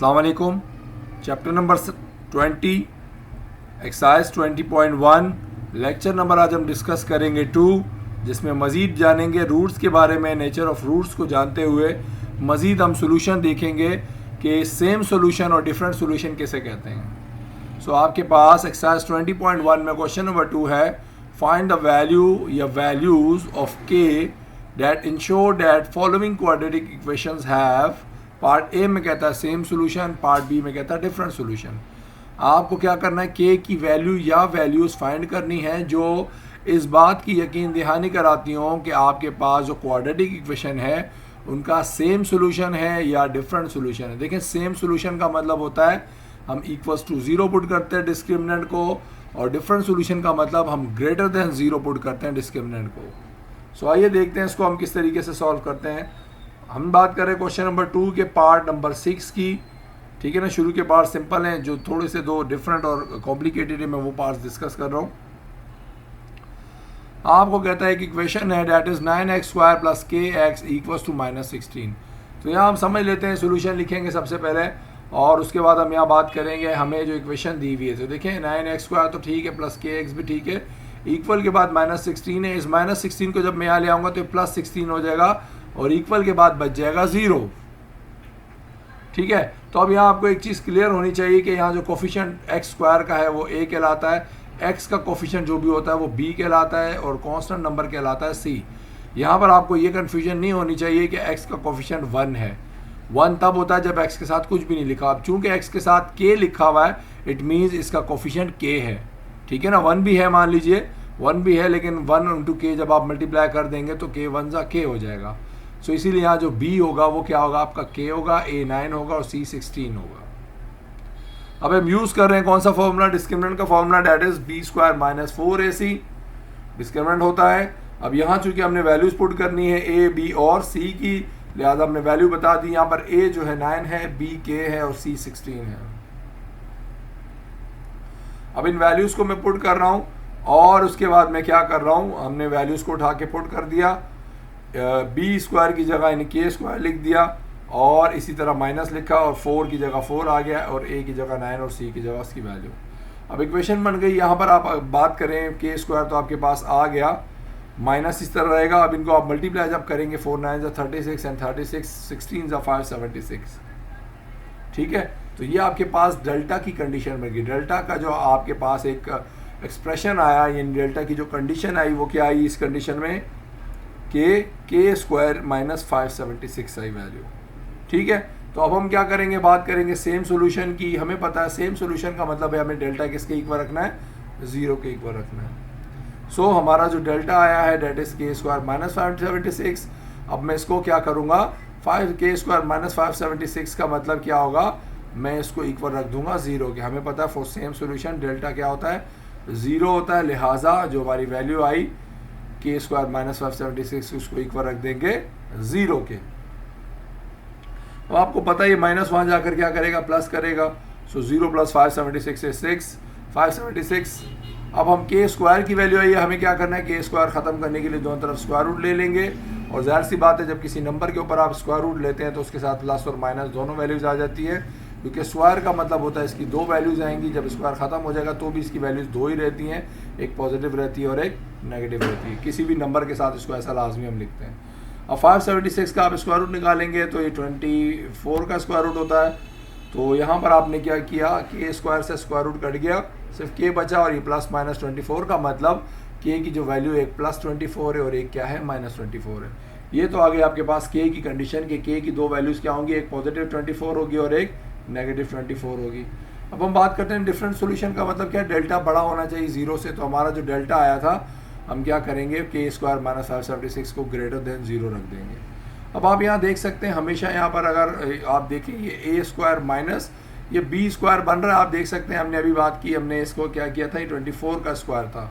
अस्सलाम वालेकुम। Chapter number 20 exercise 20.1 lecture number आज हम डिस्कस करेंगे 2, जिसमें मज़ीद जानेंगे रूट्स के बारे में। नेचर ऑफ रूट्स को जानते हुए मज़ीद हम सोल्यूशन देखेंगे कि सेम सोल्यूशन और डिफरेंट सोल्यूशन कैसे कहते हैं। सो आपके पास एक्सरसाइज 20.1 में क्वेश्चन नंबर 2 है, फाइंड द वैल्यू या वैल्यूज़ ऑफ के that ensure that following quadratic equations have. Part A में कहता है सेम सोल्यूशन, पार्ट बी में कहता है डिफरेंट सोल्यूशन। आपको क्या करना है, के की वैल्यू या वैल्यूज़ फाइंड करनी है जो इस बात की यकीन दहानी कराती हों कि आपके पास जो क्वाड्रेटिक इक्वेशन है उनका सेम सोल्यूशन है या डिफरेंट सोल्यूशन है। देखें, सेम सोल्यूशन का मतलब होता है हम इक्वल्स टू 0 पुट करते हैं डिस्क्रिमिनेंट को, और डिफरेंट सोल्यूशन का मतलब हम ग्रेटर देन 0 पुट करते हैं डिस्क्रिमिनेंट को। सो आइए देखते हैं इसको हम किस तरीके से सॉल्व करते हैं। हम बात करें क्वेश्चन नंबर 2 के पार्ट नंबर 6 की, ठीक है ना। शुरू के पार्ट सिंपल हैं, जो थोड़े से दो डिफरेंट और कॉम्प्लिकेटेड है, मैं वो पार्ट्स डिस्कस कर रहा हूँ। आपको कहता है कि इक्वेशन है दैट इज़ 9x² + kx = -16। तो यहाँ हम समझ लेते हैं, सोल्यूशन लिखेंगे सबसे पहले और उसके बाद हम यहाँ बात करेंगे हमें जो इक्वेशन दी हुई है। तो देखें 9x² तो ठीक है, प्लस kx भी ठीक है, इक्वल के बाद -16 है। इस -16 को जब मैं यहाँ ले आऊँगा तो +16 हो जाएगा और इक्वल के बाद बच जाएगा 0, ठीक है। तो अब यहाँ आपको एक चीज़ क्लियर होनी चाहिए कि यहाँ जो कोफिशिएंट x² का है वो a कहलाता है, x का कोफिशिएंट जो भी होता है वो b कहलाता है और कांस्टेंट नंबर कहलाता है c। यहाँ पर आपको ये कन्फ्यूजन नहीं होनी चाहिए कि x का कोफिशिएंट 1 है। 1 तब होता है जब x के साथ कुछ भी नहीं लिखा। अब चूँकि x के साथ k लिखा हुआ है, इट मीन्स इसका कोफिशिएंट k है, ठीक है ना। 1 भी है, मान लीजिए 1 भी है, लेकिन 1 × k जब आप मल्टीप्लाई कर देंगे तो k 1 ज़ा k हो जाएगा। सो इसीलिए यहाँ जो b होगा वो क्या होगा, आपका k होगा, a 9 होगा और c 16 होगा। अब हम यूज़ कर रहे हैं कौन सा फॉर्मूला, डिस्क्रिमिनेंट का formula, that is b² - 4ac discriminant होता है। अब यहाँ चूंकि हमने वैल्यूज पुट करनी है a, b और c की, लिहाजा हमने वैल्यू बता दी। यहाँ पर a जो है 9 है, b k है और c 16 है। अब इन वैल्यूज को मैं पुट कर रहा हूँ और उसके बाद मैं क्या कर रहा हूँ, हमने वैल्यूज को उठा के पुट कर दिया, b² की जगह यानी k² लिख दिया और इसी तरह माइनस लिखा और 4 की जगह 4 आ गया और a की जगह 9 और c की जगह उसकी वैल्यू। अब इक्वेशन बन गई। यहाँ पर आप बात करें k² तो आपके पास आ गया, माइनस इस तरह रहेगा। अब इनको आप मल्टीप्लाई जब करेंगे 4 9 = 36 एंड 36 16 = 576, ठीक है। तो ये आपके पास डेल्टा की कंडीशन बन गई। डेल्टा का जो आपके पास एक एक्सप्रेशन आया, यानी डेल्टा की जो कंडीशन आई वो क्या आई इस कंडीशन में, k² - 576 आई वैल्यू, ठीक है। तो अब हम क्या करेंगे, बात करेंगे सेम सोल्यूशन की। हमें पता है सेम सोल्यूशन का मतलब है हमें डेल्टा किसके इक्वल रखना है, 0 के इक्वल रखना है। सो हमारा जो डेल्टा आया है दैट इज k² - 576। अब मैं इसको क्या करूँगा, k² - 576 का मतलब क्या होगा, मैं इसको इक्वल रख दूंगा 0 के। हमें पता है फॉर सेम सोल्यूशन डेल्टा क्या होता है, 0 होता है। लिहाजा जो हमारी वैल्यू आई k² - 576 उसको इक्वल रख देंगे 0 के। अब आपको पता है ये माइनस वहाँ जाकर क्या करेगा, प्लस करेगा। सो 0 + 576 is 6, 576। अब हम k² की वैल्यू आई है, हमें क्या करना है, k² ख़त्म करने के लिए दोनों तरफ स्क्वायर रूट ले लेंगे। और ज़ाहिर सी बात है जब किसी नंबर के ऊपर आप स्क्वायर रूट लेते हैं तो उसके साथ प्लस और माइनस दोनों वैल्यूज़ आ जाती है, क्योंकि स्क्वायर का मतलब होता है इसकी 2 वैल्यूज़ आएंगी। जब स्क्वायर ख़त्म हो जाएगा तो भी इसकी वैल्यूज़ 2 ही रहती हैं, एक पॉजिटिव रहती है और एक नेगेटिव रहती है। किसी भी नंबर के साथ इसको ऐसा लाजमी हम लिखते हैं। अब 576 का आप स्क्वायर रूट निकालेंगे तो ये 24 का स्क्वायर रूट होता है। तो यहाँ पर आपने क्या किया, k² से स्क्वायर रूट कट गया, सिर्फ k बचा और ये +-24 का मतलब k की जो वैल्यू एक +24 है और एक क्या है, -24 है। ये तो आगे आपके पास k की कंडीशन के k की 2 वैल्यूज़ क्या होंगी, एक पॉजिटिव 24 होगी और एक नेगेटिव 24 होगी। अब हम बात करते हैं डिफरेंट सोल्यूशन का मतलब क्या है, डेल्टा बड़ा होना चाहिए 0 से। तो हमारा जो डेल्टा आया था हम क्या करेंगे, k² - 576 को ग्रेटर देन 0 रख देंगे। अब आप यहाँ देख सकते हैं, हमेशा यहाँ पर अगर आप देखें ये a² माइनस ये b² बन रहा है। आप देख सकते हैं हमने अभी बात की, हमने इसको क्या किया था, ये 24 का स्क्वायर था।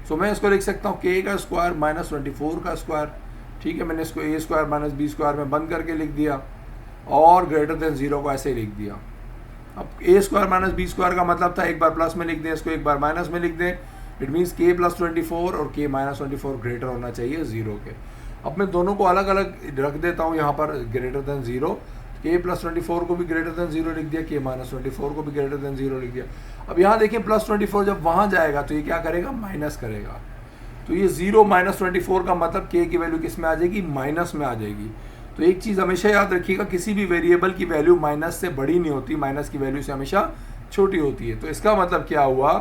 सो मैं इसको लिख सकता हूँ k² - 24 का स्क्वायर, ठीक है। मैंने इसको a² - b² में बंद करके लिख दिया और ग्रेटर देन 0 को ऐसे ही लिख दिया। अब a² - b² का मतलब था एक बार प्लस में लिख दें, इसको एक बार माइनस में लिख दें। इट मीन्स k + 24 और k - 24 ग्रेटर होना चाहिए 0 के। अब मैं दोनों को अलग अलग रख देता हूँ यहाँ पर ग्रेटर देन 0। के प्लस 24 को भी ग्रेटर देन 0 लिख दिया, के माइनस 24 को भी ग्रेटर देन 0 लिख दिया। अब यहाँ देखें प्लस 24 जब वहाँ जाएगा तो ये क्या करेगा, माइनस करेगा। तो ये 0 माइनस 24 का मतलब के की वैल्यू किस में आ जाएगी, माइनस में आ जाएगी। तो एक चीज़ हमेशा याद रखिएगा, किसी भी वेरिएबल की वैल्यू माइनस से बड़ी नहीं होती, माइनस की वैल्यू से हमेशा छोटी होती है। तो इसका मतलब क्या हुआ,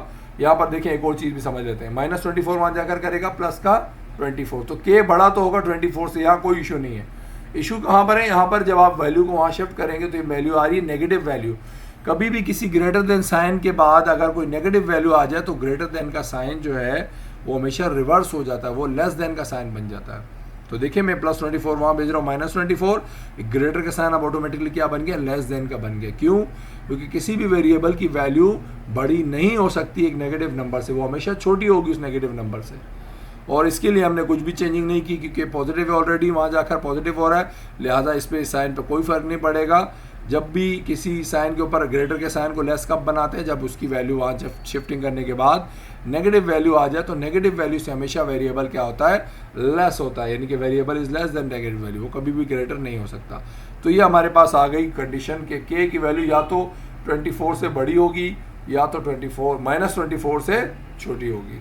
यहाँ पर देखें एक और चीज़ भी समझ लेते हैं। माइनस 24 वहाँ जाकर करेगा प्लस का 24, तो के बड़ा तो होगा 24 से, यहाँ कोई इशू नहीं है। इशू कहाँ पर है, यहाँ पर जब आप वैल्यू को वहाँ शिफ्ट करेंगे तो ये वैल्यू आ रही है नेगेटिव वैल्यू। कभी भी किसी ग्रेटर देन साइन के बाद अगर कोई नेगेटिव वैल्यू आ जाए तो ग्रेटर देन का साइन जो है वो हमेशा रिवर्स हो जाता है, वो लेस देन का साइन बन जाता है। तो देखिए मैं प्लस 24 वहाँ भेज रहा हूँ माइनस 24, ग्रेटर का साइन अब ऑटोमेटिकली क्या बन गया, लेस देन का बन गया। क्यों, क्योंकि किसी भी वेरिएबल की वैल्यू बड़ी नहीं हो सकती एक नेगेटिव नंबर से, वो हमेशा छोटी होगी उस नेगेटिव नंबर से। और इसके लिए हमने कुछ भी चेंजिंग नहीं की क्योंकि पॉजिटिव ऑलरेडी वहाँ जाकर पॉजिटिव हो रहा है, लिहाजा इस पर साइन पे कोई फर्क नहीं पड़ेगा। जब भी किसी साइन के ऊपर ग्रेटर के साइन को लेस कब बनाते हैं, जब उसकी वैल्यू वहाँ जब शिफ्टिंग करने के बाद नेगेटिव वैल्यू आ जाए तो नेगेटिव वैल्यू से हमेशा वेरिएबल क्या होता है, लेस होता है, यानी कि variable is less than negative value, वो कभी भी ग्रेटर नहीं हो सकता। तो ये हमारे पास आ गई कंडीशन के की वैल्यू या तो 24 से बड़ी होगी या तो 24 माइनस 24 से छोटी होगी।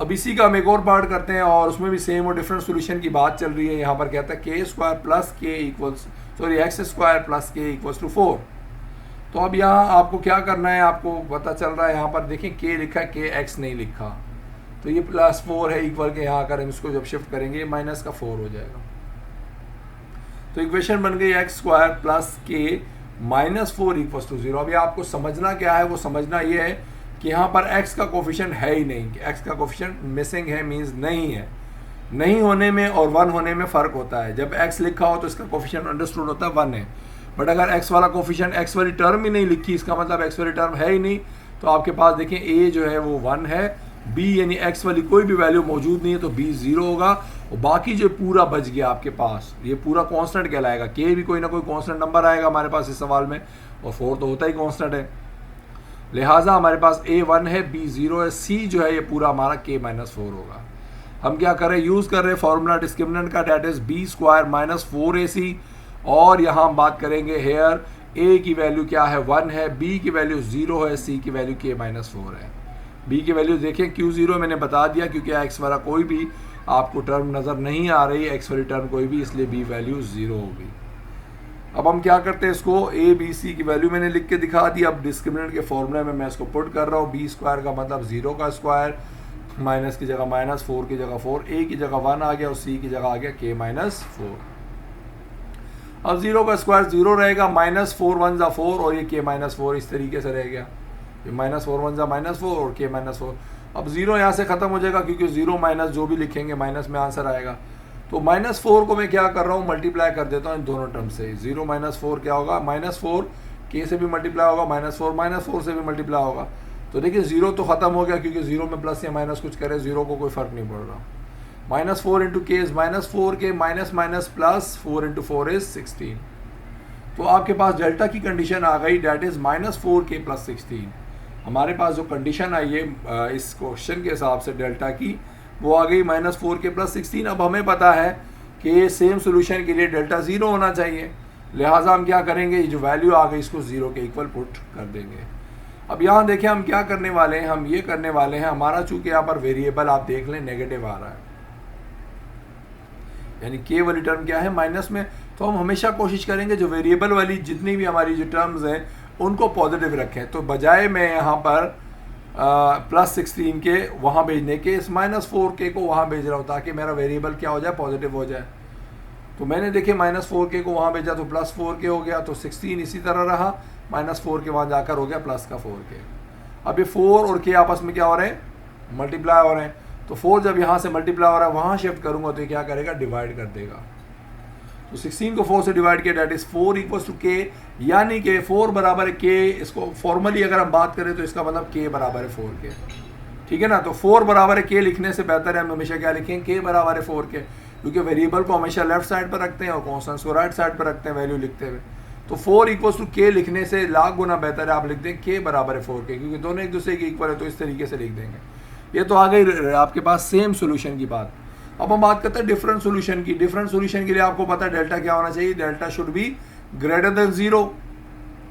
अब इसी का हम एक और पार्ट करते हैं और उसमें भी सेम और डिफरेंट सॉल्यूशन की बात चल रही है। यहाँ पर कहता है के स्क्वायर प्लस के इक्वल्स एक्स स्क्वायर प्लस के इक्वल्स टू 4। तो अब यहाँ आपको क्या करना है, आपको पता चल रहा है यहाँ पर देखें के लिखा है, के एक्स नहीं लिखा, तो ये प्लस 4 है इक्वल के, यहाँ अगर हम इसको जब शिफ्ट करेंगे माइनस का 4 हो जाएगा। तो इक्वेशन बन गई एक्स स्क्वायर प्लस के माइनस 4 इक्वल्स टू 0। अभी आपको समझना क्या है, वो समझना ये है कि यहाँ पर x का कोफिशिएंट है ही नहीं, x का कोफिशिएंट मिसिंग है, मींस नहीं है। नहीं होने में और 1 होने में फ़र्क होता है। जब x लिखा हो तो इसका कोफिशिएंट अंडरस्टूड होता है 1 है, बट अगर x वाला कोफिशिएंट x वाली टर्म ही नहीं लिखी, इसका मतलब x वाली टर्म है ही नहीं, तो आपके पास देखें a जो है वो 1 है, b यानी x वाली कोई भी वैल्यू मौजूद नहीं है तो b 0 होगा, और बाकी जो पूरा बच गया आपके पास ये पूरा कांस्टेंट कहलाएगा। k भी कोई ना कोई कांस्टेंट नंबर आएगा हमारे पास इस सवाल में, और 4 तो होता ही कांस्टेंट है, लिहाजा हमारे पास a 1 है, b 0 है, c जो है ये पूरा हमारा k माइनस 4 होगा। हम क्या कर रहे हैं, यूज़ कर रहे हैं फॉर्मूला डिस्क्रिमिनेंट का, that is b square minus 4ac, और यहाँ हम बात करेंगे हेयर a की वैल्यू क्या है, 1 है, b की वैल्यू 0 है, c की वैल्यू k माइनस 4 है। b की वैल्यू देखें q0 मैंने बता दिया क्योंकि x वाला कोई भी आपको टर्म नज़र नहीं आ रही, x वाली टर्म कोई भी, इसलिए b वैल्यू 0 होगी। अब हम क्या करते हैं, इसको a b c की वैल्यू मैंने लिख के दिखा दी। अब डिस्क्रिमिनेंट के फॉर्मूले में मैं इसको पुट कर रहा हूँ, b स्क्वायर का मतलब 0 का स्क्वायर, माइनस की जगह माइनस, 4 की जगह 4, a की जगह 1 आ गया और c की जगह आ गया k माइनस 4। अब 0 का स्क्वायर 0 रहेगा, माइनस 4 1 जा 4 और ये k माइनस 4 इस तरीके से रह गया, ये माइनस 4 1 जा माइनस 4 और k माइनस 4। अब 0 यहाँ से ख़त्म हो जाएगा क्योंकि 0 माइनस जो भी लिखेंगे माइनस में आंसर आएगा। तो माइनस 4 को मैं क्या कर रहा हूँ, मल्टीप्लाई कर देता हूँ इन दोनों टर्म से। 0 माइनस 4 क्या होगा, माइनस 4 k से भी मल्टीप्लाई होगा, माइनस 4 से भी मल्टीप्लाई होगा। तो देखिए 0 तो ख़त्म हो गया क्योंकि 0 में प्लस या माइनस कुछ करे, 0 को कोई फ़र्क नहीं पड़ रहा। माइनस 4 इंटू के is minus 4k, minus minus plus 4 into 4 is 16। तो आपके पास डेल्टा की कंडीशन आ गई, that is minus 4k plus 16। हमारे पास जो कंडीशन आई है इस क्वेश्चन के हिसाब से डेल्टा की, वो आ गई माइनस 4k प्लस 16। अब हमें पता है कि सेम सोल्यूशन के लिए डेल्टा 0 होना चाहिए, लिहाजा हम क्या करेंगे, जो वैल्यू आ गई इसको 0 के इक्वल पुट कर देंगे। अब यहाँ देखें हम क्या करने वाले हैं, हम ये करने वाले हैं, हमारा चूंकि यहाँ पर वेरिएबल आप देख लें नेगेटिव आ रहा है, यानी के वाली टर्म क्या है माइनस में, तो हम हमेशा कोशिश करेंगे जो वेरिएबल वाली जितनी भी हमारी जो टर्म्स हैं उनको पॉजिटिव रखें। तो बजाय मैं यहाँ पर प्लस 16 के वहाँ भेजने के इस माइनस 4k को वहाँ भेज रहा हूँ ताकि मेरा वेरिएबल क्या हो जाए, पॉजिटिव हो जाए। तो मैंने देखे माइनस 4k को वहाँ भेजा तो प्लस 4k हो गया, तो 16 इसी तरह रहा, माइनस 4k वहाँ जाकर हो गया प्लस का 4k। अब ये 4 और k आपस में क्या हो रहे हैं, मल्टीप्लाई हो रहे हैं। तो 4 जब यहाँ से मल्टीप्लाई हो रहा है वहाँ शिफ्ट करूँगा तो ये क्या करेगा, डिवाइड कर देगा। तो 16 को 4 से डिवाइड किया, that is 4 equals to k, यानी कि 4 बराबर है k। इसको फॉर्मली अगर हम बात करें तो इसका मतलब k बराबर है 4k, ठीक है ना। तो 4 बराबर है k लिखने से बेहतर है हम हमेशा क्या लिखें, k बराबर है 4k, क्योंकि वेरिएबल को हमेशा लेफ्ट साइड पर रखते हैं और कॉन्स्टेंट्स को राइट साइड पर रखते हैं वैल्यू लिखते हुए। तो 4 इक्वल्स टू k लिखने से लाख गुना बेहतर है आप लिख दें k बराबर है 4k, क्योंकि दोनों एक दूसरे के इक्वल है, तो इस तरीके से लिख देंगे। ये तो आ गई आपके पास सेम सोल्यूशन की बात। अब हम बात करते हैं डिफरेंट सॉल्यूशन की। डिफरेंट सॉल्यूशन के लिए आपको पता है डेल्टा क्या होना चाहिए, delta should be greater than 0।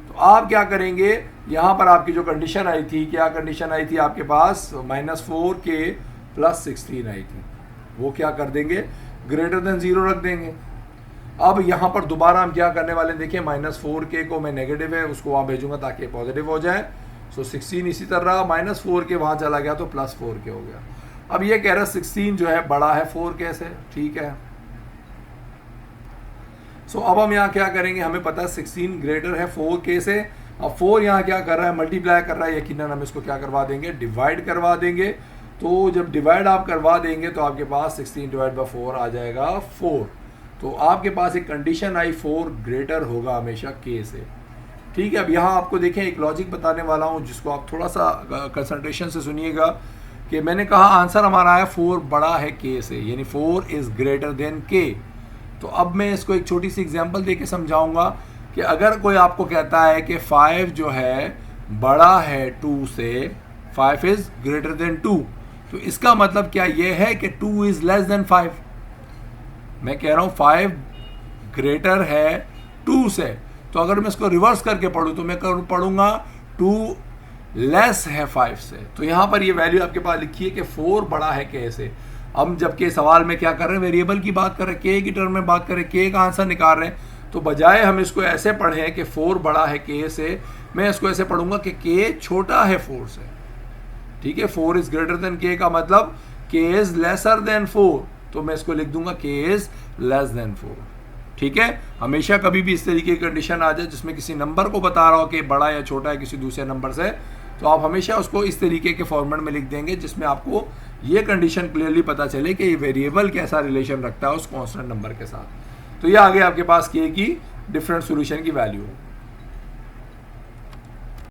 तो आप क्या करेंगे, यहाँ पर आपकी जो कंडीशन आई थी, क्या कंडीशन आई थी आपके पास, -4k + 16 आई थी, वो क्या कर देंगे, ग्रेटर देन 0 रख देंगे। अब यहाँ पर दोबारा हम क्या करने वाले हैं, देखिए -4k को मैं नेगेटिव है उसको वहाँ भेजूंगा ताकि पॉजिटिव हो जाए। सो 16 इसी तरह -4k वहाँ चला गया तो +4k हो गया। अब ये कह रहा है 16 जो है बड़ा है 4k से, ठीक है। सो अब हम यहाँ क्या करेंगे, हमें पता है 16 ग्रेटर है 4k से। अब 4 यहाँ क्या कर रहा है, मल्टीप्लाई कर रहा है, यकीनन हम इसको क्या करवा देंगे, डिवाइड करवा देंगे। तो जब डिवाइड आप करवा देंगे तो आपके पास 16 / 4 आ जाएगा 4। तो आपके पास एक कंडीशन आई 4 ग्रेटर होगा हमेशा k से, ठीक है। अब यहाँ आपको देखें एक लॉजिक बताने वाला हूँ जिसको आप थोड़ा सा कंसंट्रेशन से सुनिएगा कि मैंने कहा आंसर हमारा है 4 बड़ा है k से, यानी 4 इज़ ग्रेटर देन k। तो अब मैं इसको एक छोटी सी एग्जांपल देके समझाऊंगा कि अगर कोई आपको कहता है कि 5 जो है बड़ा है 2 से, 5 इज़ ग्रेटर देन 2, तो इसका मतलब क्या ये है कि 2 इज़ लेस देन 5। मैं कह रहा हूँ 5 ग्रेटर है 2 से, तो अगर मैं इसको रिवर्स करके पढ़ूँ तो मैं पढ़ूंगा 2 लेस है 5 से। तो यहाँ पर ये वैल्यू आपके पास लिखी है कि 4 बड़ा है k से। हम जबकि सवाल में क्या कर रहे हैं, वेरिएबल की बात कर रहे हैं, k की टर्म में बात कर रहे हैं, k का आंसर निकाल रहे हैं, तो बजाय हम इसको ऐसे पढ़ें कि 4 बड़ा है k से, मैं इसको ऐसे पढ़ूंगा कि k छोटा है 4 से, ठीक है। 4 इज ग्रेटर देन k का मतलब k इज लेसर देन 4, तो मैं इसको लिख दूंगा k इज लेस देन 4, ठीक है। हमेशा कभी भी इस तरीके की कंडीशन आ जाए जिसमें किसी नंबर को बता रहा हो कि बड़ा या छोटा है किसी दूसरे नंबर से, तो आप हमेशा उसको इस तरीके के फॉर्मेट में लिख देंगे जिसमें आपको ये कंडीशन क्लियरली पता चले कि ये वेरिएबल कैसा रिलेशन रखता है उस कांस्टेंट नंबर के साथ। तो ये आ गया आपके पास k की डिफरेंट सॉल्यूशन की वैल्यू।